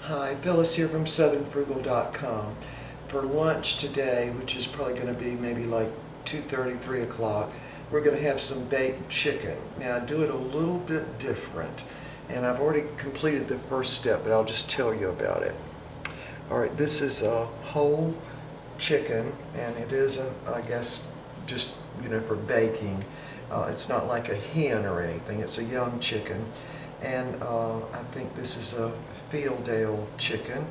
Hi, Phyllis here from southernfrugal.com. For lunch today, which is probably going to be maybe like 2:30, 3 o'clock, we're going to have some baked chicken. Now I do it a little bit different, and I've already completed the first step, but I'll just tell you about it. Alright, this is a whole chicken, and it is, I guess, just, for baking. It's not like a hen or anything, it's a young chicken. And I think this is a Fieldale chicken.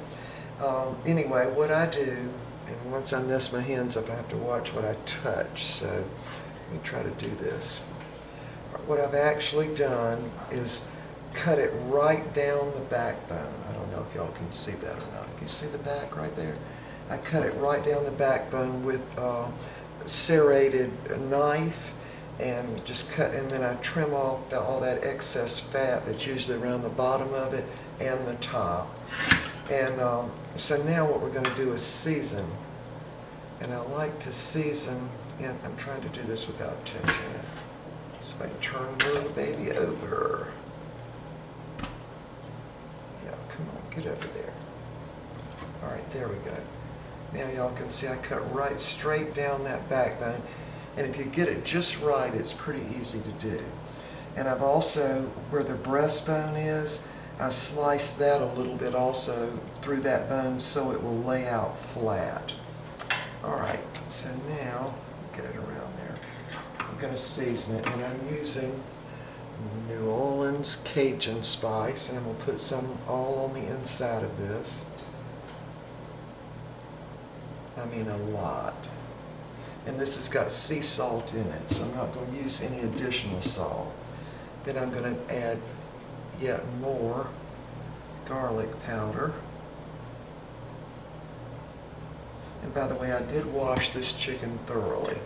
Anyway, what I do, and once I mess my hands up, I have to watch what I touch, so let me try to do this. What I've actually done is cut it right down the backbone. I don't know if y'all can see that or not. Can you see the back right there? I cut it right down the backbone with a serrated knife, and just cut, and then I trim off all that excess fat that's usually around the bottom of it and the top. And so now what we're going to do is season. And I like to season, and I'm trying to do this without touching it. So I turn the little baby over. Yeah, come on, get over there. All right, there we go. Now y'all can see I cut right straight down that backbone. And if you get it just right, it's pretty easy to do. And I've also, where the breastbone is, I sliced that a little bit also through that bone so it will lay out flat. Alright, so now, get it around there. I'm going to season it, and I'm using New Orleans Cajun spice, and I'm going to put some all on the inside of this. I mean a lot. And this has got sea salt in it, so I'm not going to use any additional salt. Then I'm going to add yet more garlic powder. And by the way, I did wash this chicken thoroughly.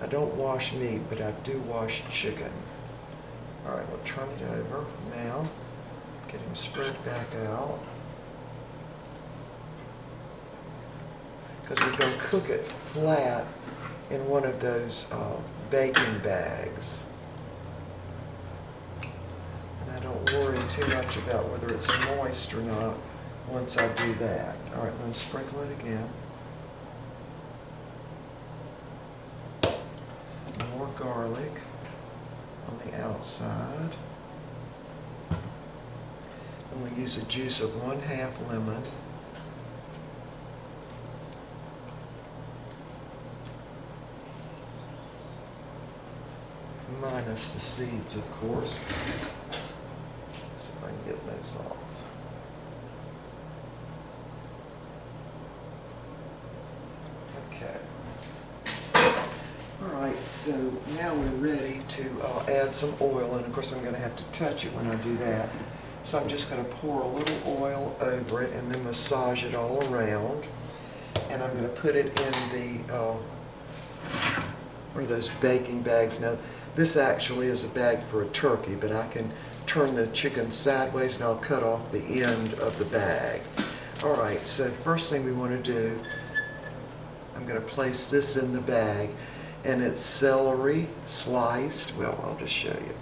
I don't wash meat, but I do wash chicken. Alright, we'll turn it over now. Get him spread back out. Because we're going to cook it flat in one of those baking bags. And I don't worry too much about whether it's moist or not once I do that. Alright, I'm going to sprinkle it again. More garlic on the outside. And we'll use the juice of 1/2 lemon. Minus the seeds, of course. See if I can get those off. Okay. Alright, so now we're ready to add some oil, and of course I'm going to have to touch it when I do that. So I'm just going to pour a little oil over it and then massage it all around. And I'm going to put it in the one of those baking bags. Now, this actually is a bag for a turkey, but I can turn the chicken sideways and I'll cut off the end of the bag. Alright, so first thing we want to do, I'm going to place this in the bag, and it's celery sliced. Well, I'll just show you.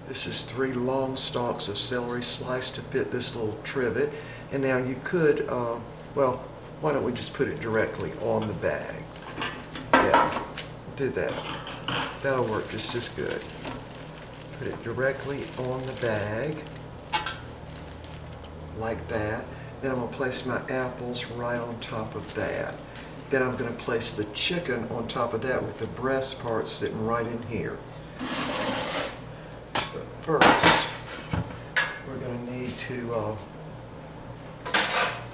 This is 3 long stalks of celery sliced to fit this little trivet. And now you could, well, why don't we just put it directly on the bag? Yeah, do that. That'll work just as good. Put it directly on the bag, like that. Then I'm going to place my apples right on top of that. Then I'm going to place the chicken on top of that with the breast part sitting right in here. But first, we're going to need to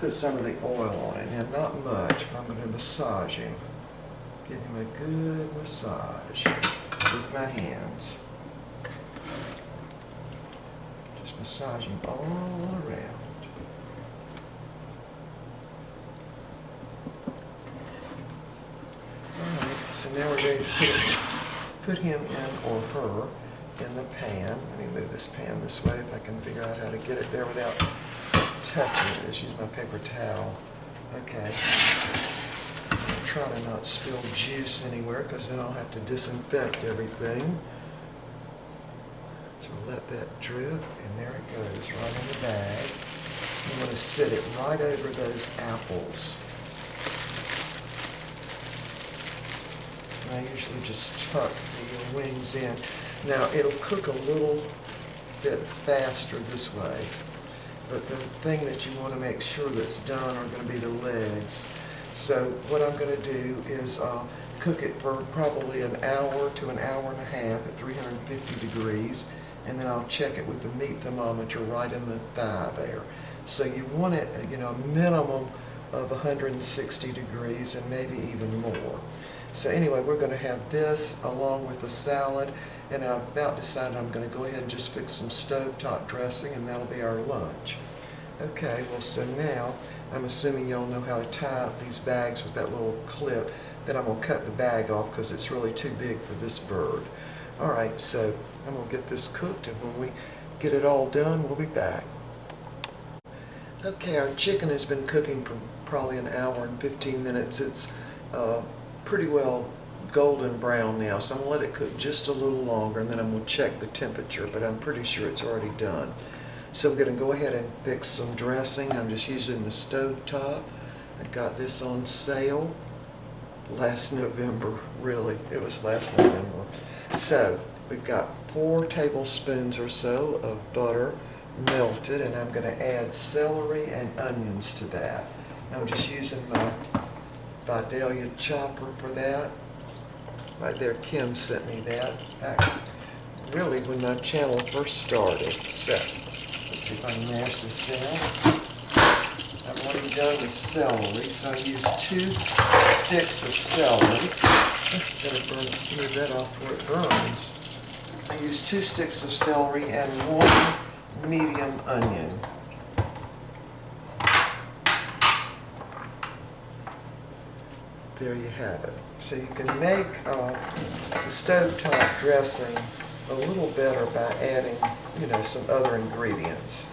put some of the oil on it. Now, not much, but I'm going to massage him. Give him a good massage with my hands. Just massage him all around. Alright, so now we're ready to put him in, or her, in the pan. Let me move this pan this way if I can figure out how to get it there without touching it. Just use my paper towel. Okay. Try to not spill juice anywhere, because then I'll have to disinfect everything. So let that drip, and there it goes, right in the bag. I'm going to sit it right over those apples. And I usually just tuck the wings in. Now, it'll cook a little bit faster this way, but the thing that you want to make sure that's done are going to be the legs. So what I'm going to do is cook it for probably an hour to an hour and a half at 350 degrees, and then I'll check it with the meat thermometer right in the thigh there. So you want it, a minimum of 160 degrees and maybe even more. So anyway, we're going to have this along with the salad, and I've about decided I'm going to go ahead and just fix some stovetop dressing, and that'll be our lunch. Okay, well, so now I'm assuming y'all know how to tie up these bags with that little clip. Then I'm going to cut the bag off because it's really too big for this bird. All right, so I'm going to get this cooked, and when we get it all done, we'll be back. Okay, our chicken has been cooking for probably an hour and 15 minutes. It's pretty well golden brown now, so I'm going to let it cook just a little longer, and then I'm going to check the temperature, but I'm pretty sure it's already done. So we're going to go ahead and fix some dressing. I'm just using the stove top. I got this on sale last November, really, it was last November. So we've got 4 tablespoons or so of butter melted, and I'm going to add celery and onions to that. I'm just using my Fieldale chopper for that. Right there, Kim sent me that back really when my channel first started. So let's see if I can mash this down. I've already done the celery, so I used 2 sticks of celery. Gotta move that off where it burns. I used 2 sticks of celery and 1 medium onion. There you have it. So you can make the stovetop dressing a little better by adding, some other ingredients.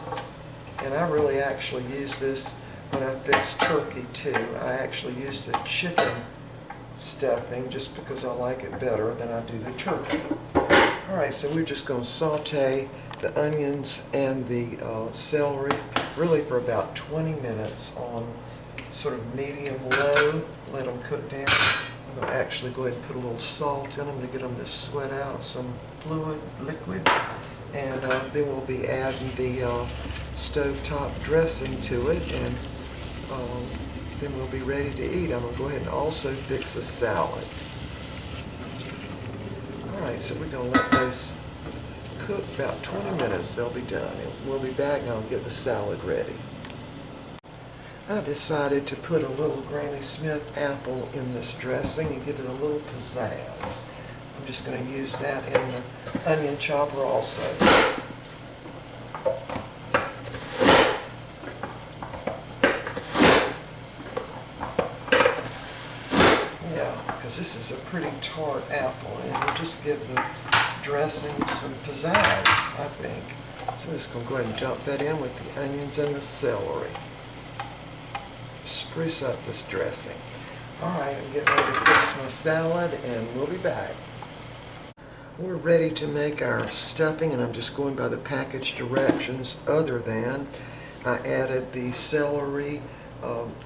And I really actually use this when I fix turkey too. I actually use the chicken stuffing just because I like it better than I do the turkey. All right, so we're just going to saute the onions and the celery really for about 20 minutes on sort of medium-low. Let them cook down. I'm going to actually go ahead and put a little salt in them to get them to sweat out some liquid. And then we'll be adding the stovetop dressing to it, and then we'll be ready to eat. I'm going to go ahead and also fix a salad. Alright, so we're going to let those cook about 20 minutes. They'll be done. We'll be back and I'll get the salad ready. I decided to put a little Granny Smith apple in this dressing and give it a little pizzazz. I'm just going to use that in the onion chopper also. Yeah, because this is a pretty tart apple, and it'll just give the dressing some pizzazz, I think. So I'm just going to go ahead and dump that in with the onions and the celery. Spruce up this dressing. Alright, I'm getting ready to fix my salad, and we'll be back. We're ready to make our stuffing, and I'm just going by the package directions, other than I added the celery,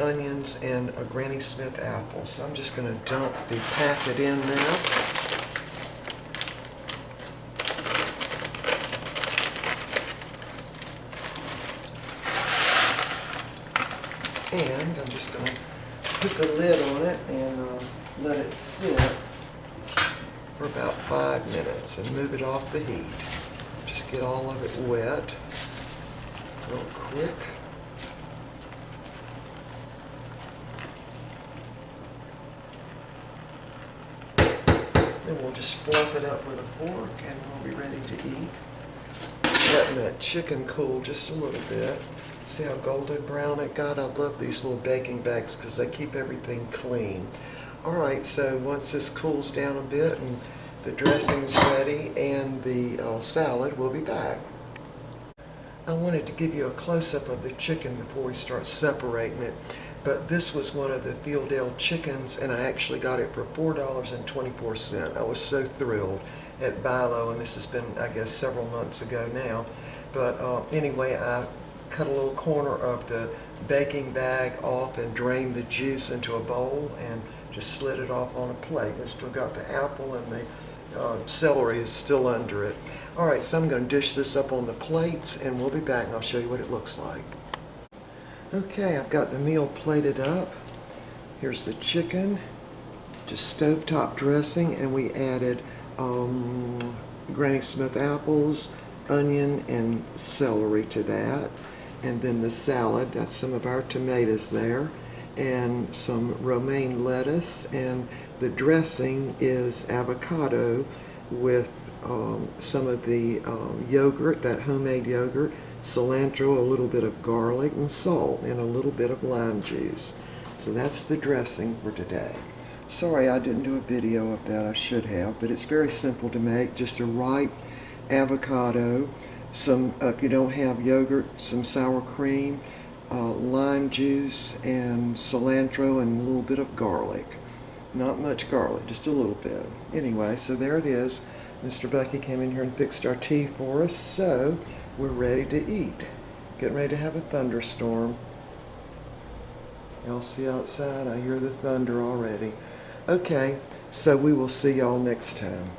onions, and a Granny Smith apple. So I'm just going to dump the packet in now. And I'm just going to put the lid on it and let it sit for about 5 minutes and move it off the heat. Just get all of it wet real quick. Then we'll just fluff it up with a fork and we'll be ready to eat. Letting that chicken cool just a little bit. See how golden brown it got? I love these little baking bags because they keep everything clean. Alright, so once this cools down a bit and the dressing's ready and the salad, we'll be back. I wanted to give you a close-up of the chicken before we start separating it, but this was one of the Fieldale chickens, and I actually got it for $4.24. I was so thrilled. at Bilo, and this has been, I guess, several months ago now. But anyway, I cut a little corner of the baking bag off and drained the juice into a bowl and just slid it off on a plate. It's still got the apple, and the celery is still under it. All right, so I'm going to dish this up on the plates, and we'll be back and I'll show you what it looks like. Okay, I've got the meal plated up. Here's the chicken, just stovetop dressing, and we added Granny Smith apples, onion, and celery to that. And then the salad, that's some of our tomatoes there, and some romaine lettuce, and the dressing is avocado with some of the yogurt, that homemade yogurt, cilantro, a little bit of garlic, and salt, and a little bit of lime juice. So that's the dressing for today. Sorry I didn't do a video of that, I should have, but it's very simple to make. Just a ripe avocado, some, if you don't have yogurt, some sour cream, lime juice, and cilantro, and a little bit of garlic. Not much garlic, just a little bit. Anyway, so there it is. Mr. Bucky came in here and fixed our tea for us, so we're ready to eat. Getting ready to have a thunderstorm. Y'all see outside? I hear the thunder already. Okay, so we will see y'all next time.